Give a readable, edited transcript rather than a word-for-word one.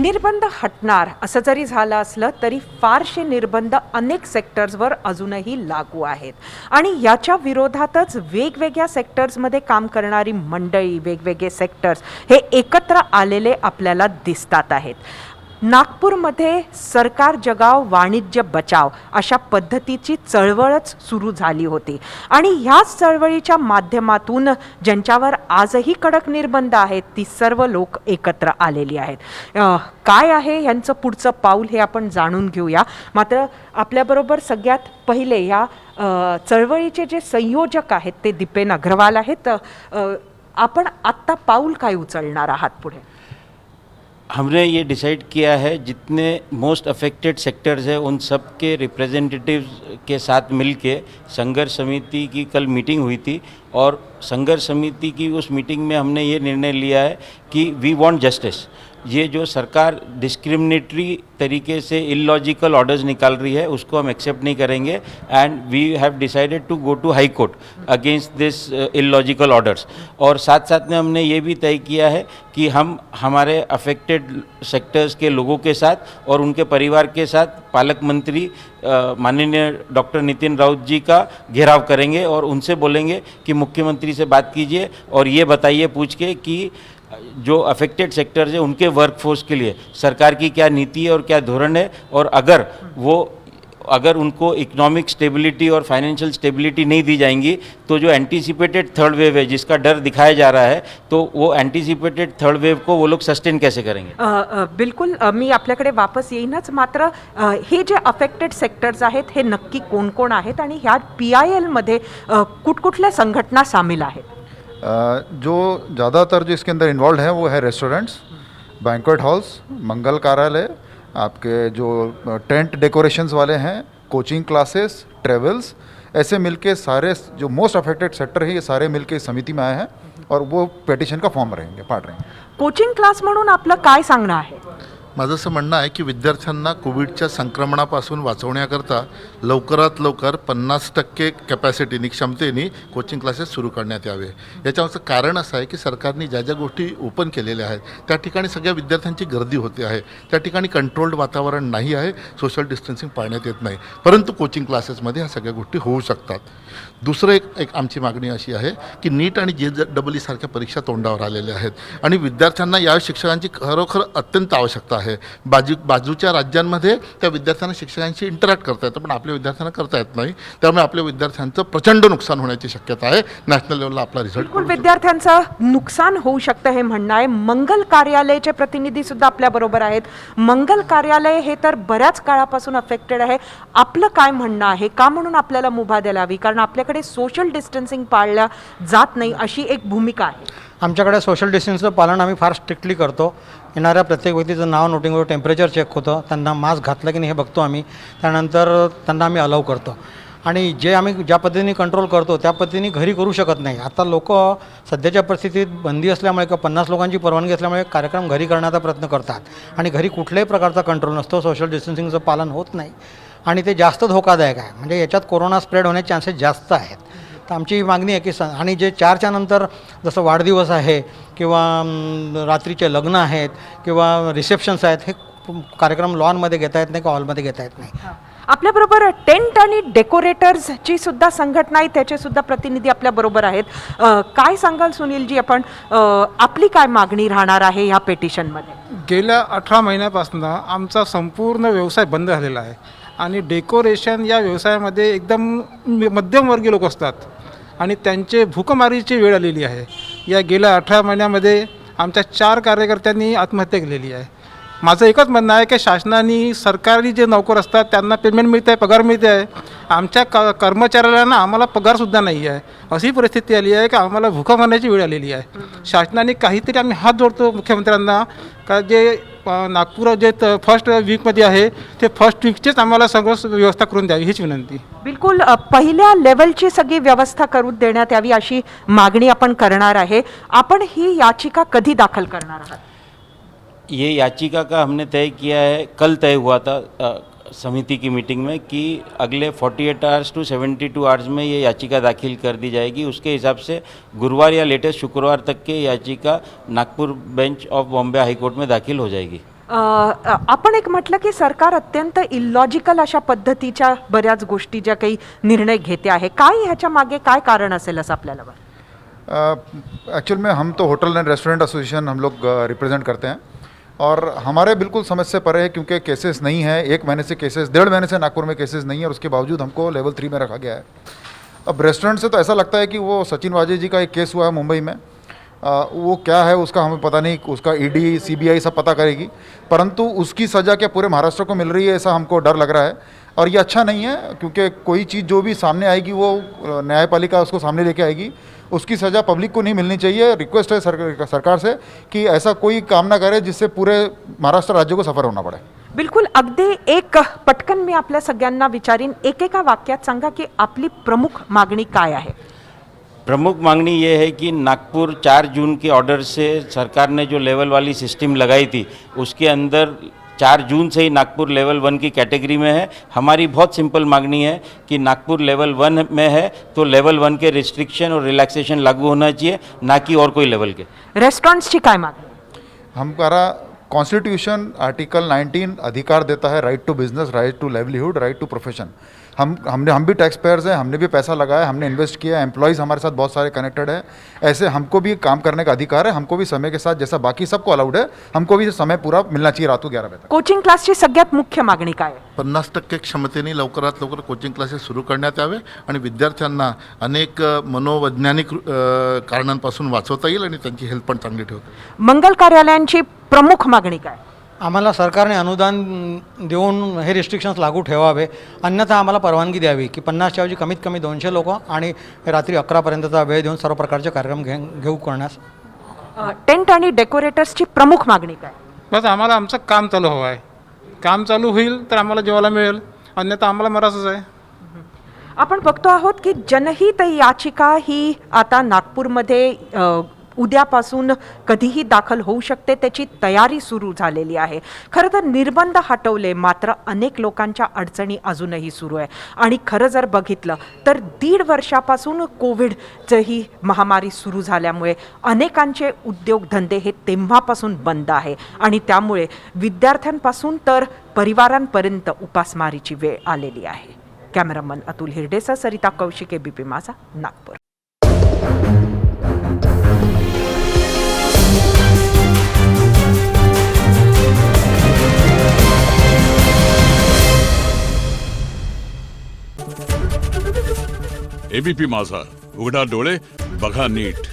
निर्बंध हटणार असं जरी झालं असलं तरी फारसे निर्बंध अनेक सेक्टर्सवर अजूनही लागू आहेत आणि याच्या विरोधातच वेगवेगळ्या सेक्टर्समध्ये काम करणारी मंडळी, वेगवेगळे सेक्टर्स हे एकत्र आलेले आपल्याला दिसतात आहेत. नागपूरमध्ये सरकार जगाव वाणिज्य बचाव अशा पद्धतीची चळवळच सुरू झाली होती आणि ह्याच चळवळीच्या माध्यमातून ज्यांच्यावर आजही कडक निर्बंध आहेत ती सर्व लोक एकत्र आलेली आहेत. काय आहे यांचं पुढचं पाऊल हे आपण जाणून घेऊया. मात्र आपल्याबरोबर सगळ्यात पहिले या चळवळीचे जे संयोजक आहेत ते दीपेन अग्रवाल आहेत. आपण आत्ता पाऊल काय उचलणार आहात पुढे? हमने ये डिसाइड किया है जितने मोस्ट अफेक्टेड सेक्टर्स हैं उन सब के रिप्रेजेंटेटिव्स के साथ मिलके संघर्ष समिति की कल मीटिंग हुई थी और संघर्ष समिति की उस मीटिंग में हमने ये निर्णय लिया है कि वी वांट जस्टिस. ये जो सरकार डिस्क्रिमिनेटरी तरीके से इलॉजिकल ऑर्डर्स निकाल रही है उसको हम एक्सेप्ट नहीं करेंगे and we have decided to go to high court against this illogical orders. और साथ साथ में हमने ये भी तय किया है कि हम हमारे अफेक्टेड सेक्टर्स के लोगों के साथ और उनके परिवार के साथ पालक मंत्री माननीय डॉक्टर नितिन राउत जी का घेराव करेंगे और उनसे बोलेंगे कि मुख्यमंत्री से बात कीजिए और ये बताइए पूछ के कि जो अफेक्टेड सेक्टर्स है उनके वर्कफोर्स के लिए सरकार की क्या नीति है और क्या धोरण है, और अगर उनको इकोनॉमिक स्टेबिलिटी और फाइनेंशियल स्टेबिलिटी नहीं दी जाएंगी तो जो एंटीसिपेटेड थर्ड वेव है जिसका डर दिखाया जा रहा है तो वो एंटीसिपेटेड थर्ड वेव को वो लोग सस्टेन कैसे करेंगे. बिलकुल मी आपल्याकडे वापस येईनच. मात्र हे जे अफेक्टेड सेक्टर्स आहेत हे नक्की कोण कोण आहेत आणि ह्या PIL मध्ये कुठकुठल्या संघटना सामील आहेत? जो ज़्यादातर जो इसके अंदर इन्वॉल्व हैं वो है रेस्टोरेंट्स, बैंक्वेट हॉल्स, मंगल कार्यालय, आपके जो टेंट डेकोरेशंस वाले हैं, कोचिंग क्लासेस, ट्रेवल्स, ऐसे मिलके सारे जो मोस्ट अफेक्टेड सेक्टर है ये सारे मिलके इस समिति में आए हैं और वो पेटिशन का फॉर्म रहेंगे, पार्ट रहेंगे. कोचिंग क्लास म्हणून आपलं काय सांगणं आहे? माझं असं म्हणणं आहे की विद्यार्थ्यांना कोविडच्या संक्रमणापासून वाचवण्याकरता लवकरात लवकर 50% कॅपॅसिटीनी, क्षमतेने कोचिंग क्लासेस सुरू करण्यात यावे. याच्यामागचं कारण असं आहे की सरकारने ज्या ज्या गोष्टी ओपन केलेल्या आहेत त्या ठिकाणी सगळ्या विद्यार्थ्यांची गर्दी होते आहे. त्या ठिकाणी कंट्रोल्ड वातावरण नाही आहे, सोशल डिस्टन्सिंग पाळण्यात येत नाही. परंतु कोचिंग क्लासेसमध्ये ह्या सगळ्या गोष्टी होऊ शकतात. दुसरं एक आमची मागणी अशी आहे की नीट आणि JEE सारख्या परीक्षा तोंडावर आलेल्या आहेत आणि विद्यार्थ्यांना या शिक्षकांची खरोखर अत्यंत आवश्यकता आहे. बाजूच्या राज्यांमध्ये त्या विद्यार्थ्यांना शिक्षकांशी इंटरॅक्ट करता येतं पण आपल्या विद्यार्थ्यांना करता येत नाही. त्यामुळे आपल्या विद्यार्थ्यांचं प्रचंड नुकसान होण्याची शक्यता आहे. नॅशनल लेवलला आपला रिझल्ट विद्यार्थ्यांचं नुकसान होऊ शकतं हे म्हणणं आहे. मंगल कार्यालयाचे प्रतिनिधी सुद्धा आपल्याबरोबर आहेत. मंगल कार्यालय हे तर बऱ्याच काळापासून अफेक्टेड आहे. आपलं काय म्हणणं आहे? का म्हणून आपल्याला मुभा द्यायला हवी? कारण आपल्याकडे सोशल डिस्टन्सिंग पाळल्या जात नाही अशी एक भूमिका आहे. आमच्याकडे सोशल डिस्टन्सचं पालन आम्ही फार स्ट्रिक्टली करतो. येणाऱ्या प्रत्येक व्यक्तीचं नाव नोटिंगवर टेम्परेचर चेक होतं, त्यांना मास्क घातलं की नाही हे बघतो आम्ही, त्यानंतर त्यांना आम्ही अलाव करतो आणि जे आम्ही ज्या पद्धतीने कंट्रोल करतो त्या पद्धतीने घरी करू शकत नाही. आता लोक सध्याच्या परिस्थितीत बंदी असल्यामुळे किंवा 50 लोकांची परवानगी असल्यामुळे कार्यक्रम घरी करण्याचा प्रयत्न करतात आणि घरी कुठल्याही प्रकारचा कंट्रोल नसतो, सोशल डिस्टन्सिंगचं पालन होत नाही आणि ते जास्त धोकादायक आहे. म्हणजे याच्यात कोरोना स्प्रेड होण्याचे चान्सेस जास्त आहेत. तर आमची मागणी आहे की आणि जे 4च्या नंतर जसं वाढदिवस आहे किंवा रात्रीचे लग्न आहेत किंवा रिसेप्शन्स आहेत हे कार्यक्रम लॉनमध्ये घेता येत नाही किंवा हॉलमध्ये घेता येत नाही. आपल्याबरोबर टेंट आणि डेकोरेटर्सची सुद्धा संघटना आहे, त्याचे सुद्धा प्रतिनिधी आपल्याबरोबर आहेत. काय सांगाल सुनीलजी, आपण आपली काय मागणी राहणार आहे ह्या पेटिशनमध्ये? गेल्या 18 महिन्यापासून आमचा संपूर्ण व्यवसाय बंद झालेला आहे आणि डेकोरेशन या व्यवसायामध्ये एकदम मध्यमवर्गीय लोक असतात आणि त्यांचे भूकमारीची वेळ आलेली आहे. या गेल्या 18 महिन्यामध्ये आमच्या 4 कार्यकर्त्यांनी आत्महत्या केलेली आहे. माझं एकच म्हणणं आहे की शासनाने सरकारी जे नोकर असतात त्यांना पेमेंट मिळते आहे, पगार मिळते आहे. आमच्या कर्मचाऱ्यांना आम्हाला पगारसुद्धा नाही आहे. अशी परिस्थिती आली आहे की आम्हाला भूक मारण्याची वेळ आलेली आहे. शासनाने काहीतरी, आम्ही हात जोडतो मुख्यमंत्र्यांना का जे नागपूर जे फर्स्ट वीकमध्ये आहे ते फर्स्ट वीकचेच आम्हाला सगळं व्यवस्था करून द्यावी हीच विनंती. बिलकुल पहिल्या लेवलची सगळी व्यवस्था करून देण्यात यावी अशी मागणी आपण करणार आहे. आपण ही याचिका कधी दाखल करणार आहात? ये याचिका का हमने तय किया है, कल तय हुआ था समिति की मीटिंग में कि अगले 48 आवर्स टू 72 आवर्स में ये याचिका दाखिल कर दी जाएगी. उसके हिसाब से गुरुवार या लेटेस्ट शुक्रवार तक के याचिका Nagpur bench of Bombay high court में दाखिल हो जाएगी. आपण एक म्हटलं की सरकार अत्यंत इलॉजिकल अशा पद्धतीच्या बऱ्याच गोष्टी ज्या काही निर्णय घेते आहे, काय ह्याच्या मागे काय कारण असेल असं आपल्याला वाटतं? एक्चुअल में हम तो होटल एंड रेस्टोरेंट एसोसिएशन हम लोग रिप्रेजेंट करते हैं और हमारे बिल्कुल समझ से परे है, क्योंकि केसेस नहीं है, 1 महीने से केसेस, 1.5 महीने से नागपुर में केसेस नहीं है और उसके बावजूद हमको लेवल 3 में रखा गया है। अब रेस्टोरेंट से तो ऐसा लगता है कि वो सचिन वाजे जी का एक केस हुआ है मुंबई में, वो क्या है उसका हमें पता नहीं, उसका ईडी सीबीआई सब पता करेगी, परंतु उसकी सज़ा क्या पूरे महाराष्ट्र को मिल रही है ऐसा हमको डर लग रहा है और ये अच्छा नहीं है, क्योंकि कोई चीज़ जो भी सामने आएगी वो न्यायपालिका उसको सामने लेके आएगी, उसकी सज़ा पब्लिक को नहीं मिलनी चाहिए। रिक्वेस्ट है सरकार से कि ऐसा कोई काम ना करे जिससे पूरे महाराष्ट्र राज्य को सफ़र होना पड़े। बिलकुल, अगदी एक पटकन मी आपल्या सगळ्यांना विचारीन, एकेका वाक्यात सांगा की आपली प्रमुख मागणी काय आहे? प्रमुख मांगनी ये है कि नागपुर 4 जून के ऑर्डर से सरकार ने जो लेवल वाली सिस्टम लगाई थी उसके अंदर 4 जून से ही नागपुर लेवल 1 की कैटेगरी में है। हमारी बहुत सिंपल मांगनी है कि नागपुर लेवल 1 में है तो लेवल 1 के रिस्ट्रिक्शन और रिलैक्सेशन लागू होना चाहिए, ना कि और कोई लेवल के। रेस्टॉरंट्सची काय मागणी? हमारा कॉन्स्टिट्यूशन आर्टिकल 19 अधिकार देता है, right to business, right to livelihood, right to profession. हम भी टैक्स पेयर्स हैं, हमने भी पैसा लगाया, हमने इन्वेस्ट किया, एम्प्लॉयज़ हमारे साथ बहुत सारे कनेक्टेड है, ऐसे हमको भी काम करने का अधिकार है, हमको भी समय के साथ जैसा बाकी सबको अलाउड है, हमको भी समय पूरा मिलना चाहिए रात को 11 बजे तक। कोचिंग क्लासची सगळ्यात मुख्य मागणी काय आहे? 50% क्षमतेने लवकरात लवकर कोचिंग क्लासेस सुरू करण्यात यावे आणि विद्यार्थ्यांना अनेक मनोवैज्ञानिक कारणांपासून वाचवता येईल आणि त्यांची हेल्थ पण चांगली ठेवता येईल। मंगल कार्यालयांची प्रमुख मागणी काय? आम्हाला सरकारने अनुदान देऊन हे रिस्ट्रिक्शन्स लागू ठेवावे, अन्यथा आम्हाला परवानगी द्यावी की 50च्या ऐवजी कमीत कमी 200 लोक आणि रात्री 11पर्यंतचा वेळ देऊन सर्व प्रकारचे कार्यक्रम घेऊ करण्यास। टेंट आणि डेकोरेटर्सची प्रमुख मागणी काय? बस आम्हाला आमचं काम चालू हवं आहे, काम चालू होईल तर आम्हाला जेवायला मिळेल, अन्यथा आम्हाला मरासच आहे। आपण बघतो आहोत की जनहित याचिका ही आता नागपूरमध्ये उद्यापासून कधीही दाखल होऊ शकते, त्याची तयारी सुरू झालेली आहे। खरं तर निर्बंध हटवले, मात्र अनेक लोकांच्या अडचणी अजूनही सुरू आहे आणि खरं जर बघितलं तर 1.5 वर्षापासून कोविडची ही महामारी सुरू झाल्यामुळे अनेकांचे उद्योगधंदे हे तेव्हापासून बंद आहे आणि त्यामुळे विद्यार्थ्यांपासून तर परिवारांपर्यंत उपासमारीची वेळ आलेली आहे। कॅमेरामन अतुल हिरडेसह सरिता कौशिक, एबीपी माझा, नागपूर। एबीपी माझा, उघडा डोळे बघा नीट।